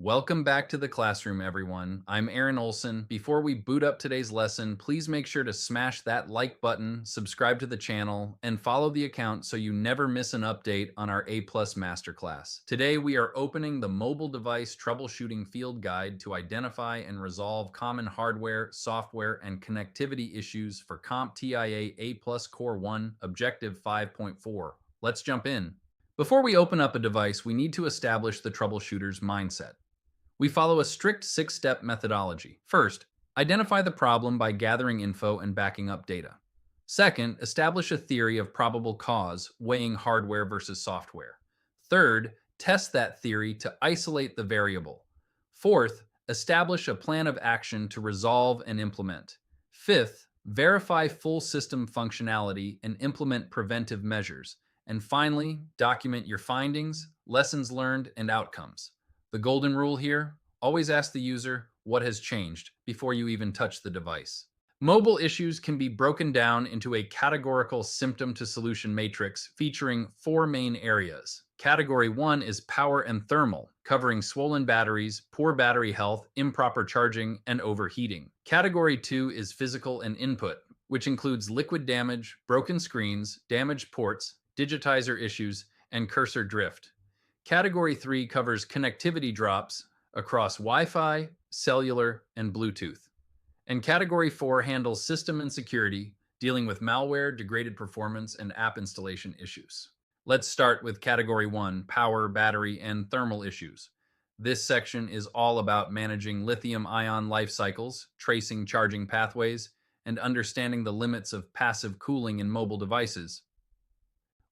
Welcome back to the classroom, everyone. I'm Aaron Olsen. Before we boot up today's lesson, please make sure to smash that like button, subscribe to the channel, and follow the account so you never miss an update on our A-plus masterclass. Today, we are opening the Mobile Device Troubleshooting Field Guide to identify and resolve common hardware, software, and connectivity issues for CompTIA A-plus Core 1 Objective 5.4. Let's jump in. Before we open up a device, we need to establish the troubleshooter's mindset. We follow a strict six-step methodology. First, identify the problem by gathering info and backing up data. Second, establish a theory of probable cause, weighing hardware versus software. Third, test that theory to isolate the variable. Fourth, establish a plan of action to resolve and implement. Fifth, verify full system functionality and implement preventive measures. And finally, document your findings, lessons learned, and outcomes. The golden rule here, always ask the user what has changed before you even touch the device. Mobile issues can be broken down into a categorical symptom to solution matrix featuring four main areas. Category 1 is power and thermal, covering swollen batteries, poor battery health, improper charging, and overheating. Category 2 is physical and input, which includes liquid damage, broken screens, damaged ports, digitizer issues, and cursor drift. Category 3 covers connectivity drops across Wi-Fi, cellular, and Bluetooth. And Category 4 handles system insecurity, dealing with malware, degraded performance, and app installation issues. Let's start with Category 1, power, battery, and thermal issues. This section is all about managing lithium-ion life cycles, tracing charging pathways, and understanding the limits of passive cooling in mobile devices.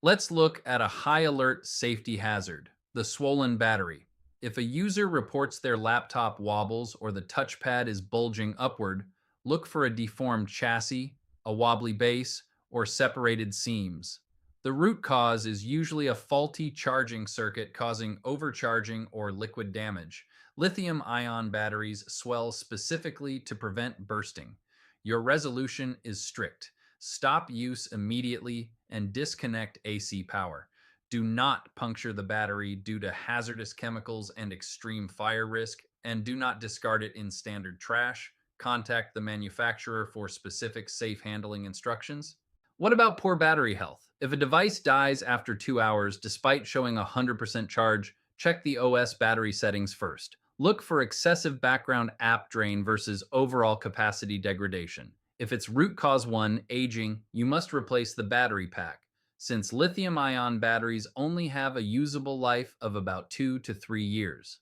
Let's look at a high-alert safety hazard, the swollen battery. If a user reports their laptop wobbles or the touchpad is bulging upward, look for a deformed chassis, a wobbly base, or separated seams. The root cause is usually a faulty charging circuit causing overcharging or liquid damage. Lithium-ion batteries swell specifically to prevent bursting. Your resolution is strict. Stop use immediately and disconnect AC power. Do not puncture the battery due to hazardous chemicals and extreme fire risk, and do not discard it in standard trash. Contact the manufacturer for specific safe handling instructions. What about poor battery health? If a device dies after 2 hours despite showing 100% charge, check the OS battery settings first. Look for excessive background app drain versus overall capacity degradation. If it's root cause 1, aging, you must replace the battery pack, since lithium-ion batteries only have a usable life of about 2 to 3 years.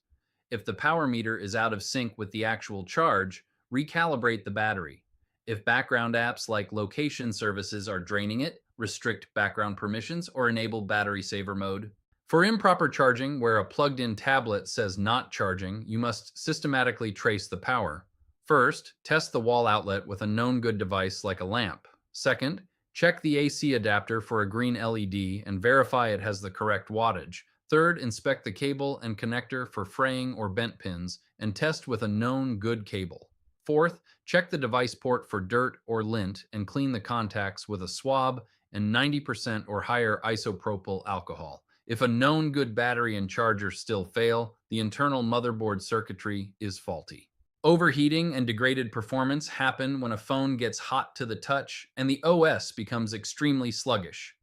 If the power meter is out of sync with the actual charge, recalibrate the battery. If background apps like location services are draining it, restrict background permissions or enable battery saver mode. For improper charging, where a plugged-in tablet says not charging, you must systematically trace the power. First, test the wall outlet with a known good device like a lamp. Second, check the AC adapter for a green LED and verify it has the correct wattage. Third, inspect the cable and connector for fraying or bent pins and test with a known good cable. Fourth, check the device port for dirt or lint and clean the contacts with a swab and 90% or higher isopropyl alcohol. If a known good battery and charger still fail, the internal motherboard circuitry is faulty. Overheating and degraded performance happen when a phone gets hot to the touch and the OS becomes extremely sluggish.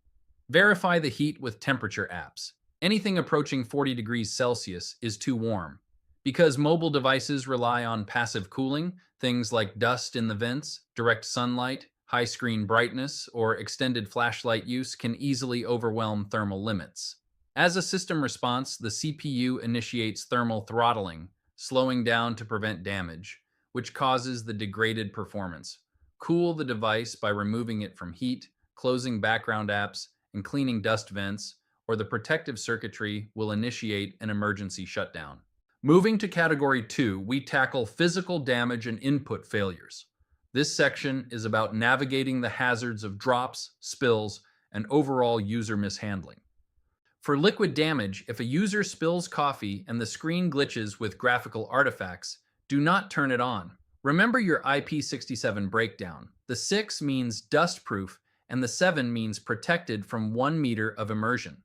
Verify the heat with temperature apps. Anything approaching 40 degrees Celsius is too warm. Because mobile devices rely on passive cooling, things like dust in the vents, direct sunlight, high screen brightness, or extended flashlight use can easily overwhelm thermal limits. As a system response, the CPU initiates thermal throttling, slowing down to prevent damage, which causes the degraded performance. Cool the device by removing it from heat, closing background apps, and cleaning dust vents, or the protective circuitry will initiate an emergency shutdown. Moving to Category 2, we tackle physical damage and input failures. This section is about navigating the hazards of drops, spills, and overall user mishandling. For liquid damage, if a user spills coffee and the screen glitches with graphical artifacts, do not turn it on. Remember your IP67 breakdown. The 6 means dust-proof and the 7 means protected from 1 meter of immersion.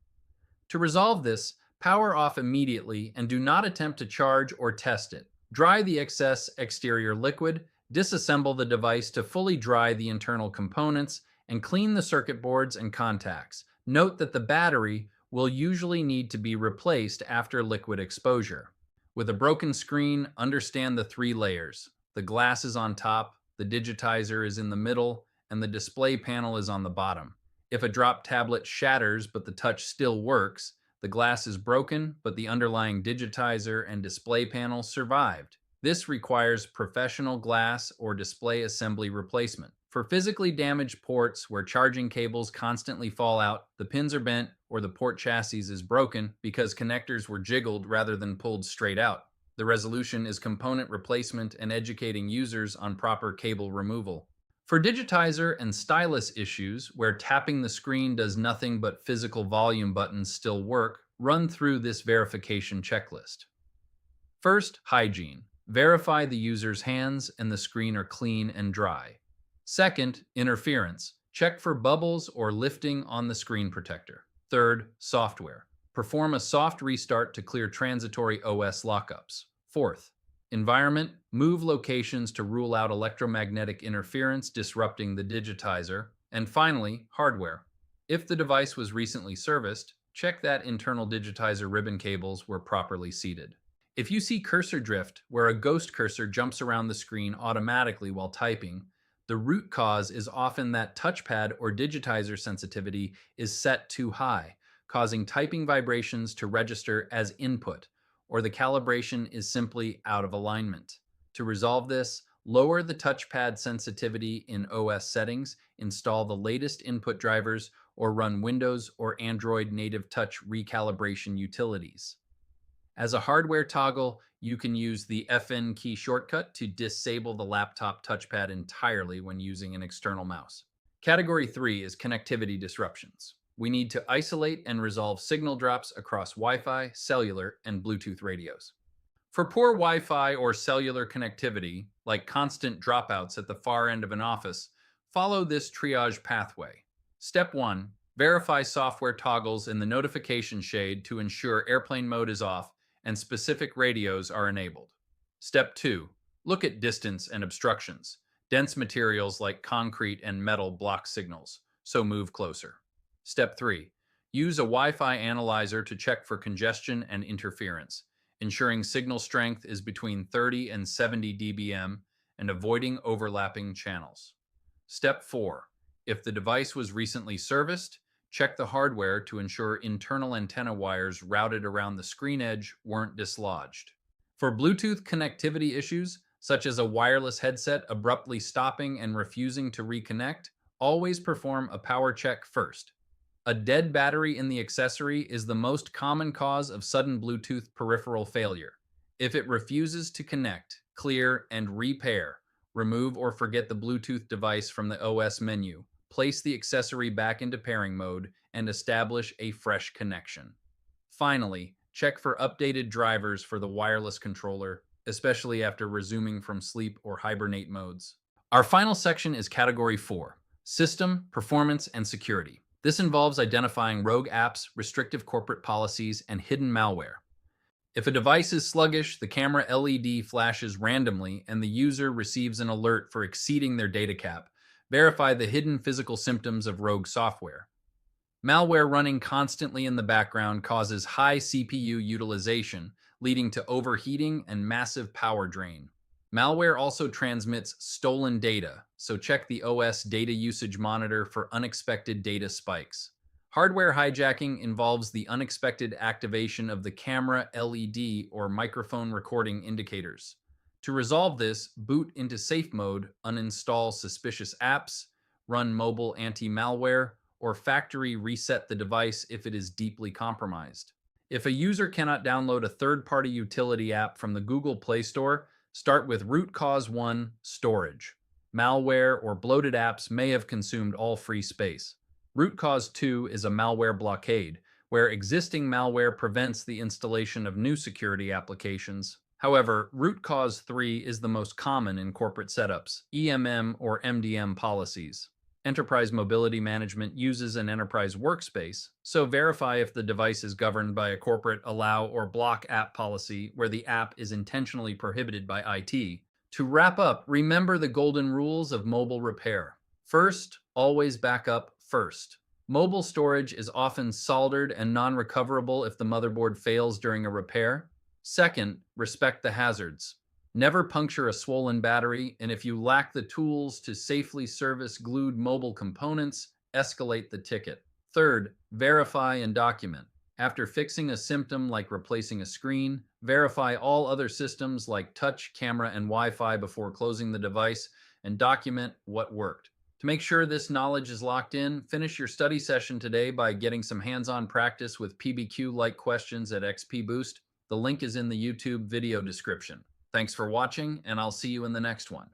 To resolve this, Power off immediately and do not attempt to charge or test it. Dry the excess exterior liquid, disassemble the device to fully dry the internal components, and clean the circuit boards and contacts. Note that the battery will usually need to be replaced after liquid exposure. With a broken screen, understand the three layers. The glass is on top, the digitizer is in the middle, and the display panel is on the bottom. If a drop tablet shatters but the touch still works, the glass is broken, but the underlying digitizer and display panel survived. This requires professional glass or display assembly replacement. For physically damaged ports where charging cables constantly fall out, the pins are bent, or the port chassis is broken because connectors were jiggled rather than pulled straight out. The resolution is component replacement and educating users on proper cable removal. For digitizer and stylus issues, where tapping the screen does nothing but physical volume buttons still work, run through this verification checklist. First, hygiene. Verify the user's hands and the screen are clean and dry. Second, interference. Check for bubbles or lifting on the screen protector. Third, software. Perform a soft restart to clear transitory OS lockups. Fourth, environment. Move locations to rule out electromagnetic interference disrupting the digitizer. And finally, hardware. If the device was recently serviced, check that internal digitizer ribbon cables were properly seated. If you see cursor drift, where a ghost cursor jumps around the screen automatically while typing, the root cause is often that touchpad or digitizer sensitivity is set too high, causing typing vibrations to register as input, or the calibration is simply out of alignment. To resolve this, lower the touchpad sensitivity in OS settings, install the latest input drivers, or run Windows or Android native touch recalibration utilities. As a hardware toggle, you can use the FN key shortcut to disable the laptop touchpad entirely when using an external mouse. Category 3 is connectivity disruptions. We need to isolate and resolve signal drops across Wi-Fi, cellular, and Bluetooth radios. For poor Wi-Fi or cellular connectivity, like constant dropouts at the far end of an office, follow this triage pathway. Step 1. Verify software toggles in the notification shade to ensure airplane mode is off and specific radios are enabled. Step 2. Look at distance and obstructions. Dense materials like concrete and metal block signals, so move closer. Step 3. Use a Wi-Fi analyzer to check for congestion and interference, ensuring signal strength is between 30 and 70 dBm and avoiding overlapping channels. Step 4. If the device was recently serviced, check the hardware to ensure internal antenna wires routed around the screen edge weren't dislodged. For Bluetooth connectivity issues, such as a wireless headset abruptly stopping and refusing to reconnect, always perform a power check first. A dead battery in the accessory is the most common cause of sudden Bluetooth peripheral failure. If it refuses to connect, clear, and repair, remove or forget the Bluetooth device from the OS menu. Place the accessory back into pairing mode, and establish a fresh connection. Finally, check for updated drivers for the wireless controller, especially after resuming from sleep or hibernate modes. Our final section is Category 4, System, Performance, and Security. This involves identifying rogue apps, restrictive corporate policies, and hidden malware. If a device is sluggish, the camera LED flashes randomly, and the user receives an alert for exceeding their data cap. Verify the hidden physical symptoms of rogue software. Malware running constantly in the background causes high CPU utilization, leading to overheating and massive power drain. Malware also transmits stolen data, so check the OS data usage monitor for unexpected data spikes. Hardware hijacking involves the unexpected activation of the camera LED or microphone recording indicators. To resolve this, boot into safe mode, uninstall suspicious apps, run mobile anti-malware, or factory reset the device if it is deeply compromised. If a user cannot download a third-party utility app from the Google Play Store, start with Root Cause 1, Storage. Malware or bloated apps may have consumed all free space. Root Cause 2 is a malware blockade, where existing malware prevents the installation of new security applications. However, Root Cause 3 is the most common in corporate setups, EMM or MDM policies. Enterprise mobility management uses an enterprise workspace, so verify if the device is governed by a corporate allow or block app policy where the app is intentionally prohibited by IT. To wrap up, remember the golden rules of mobile repair. First, always back up first. Mobile storage is often soldered and non-recoverable if the motherboard fails during a repair. Second, respect the hazards. Never puncture a swollen battery, and if you lack the tools to safely service glued mobile components, escalate the ticket. Third, verify and document. After fixing a symptom like replacing a screen, verify all other systems like touch, camera, and Wi-Fi before closing the device, and document what worked. To make sure this knowledge is locked in, finish your study session today by getting some hands-on practice with PBQ-like questions at XP Boost. The link is in the YouTube video description. Thanks for watching, and I'll see you in the next one.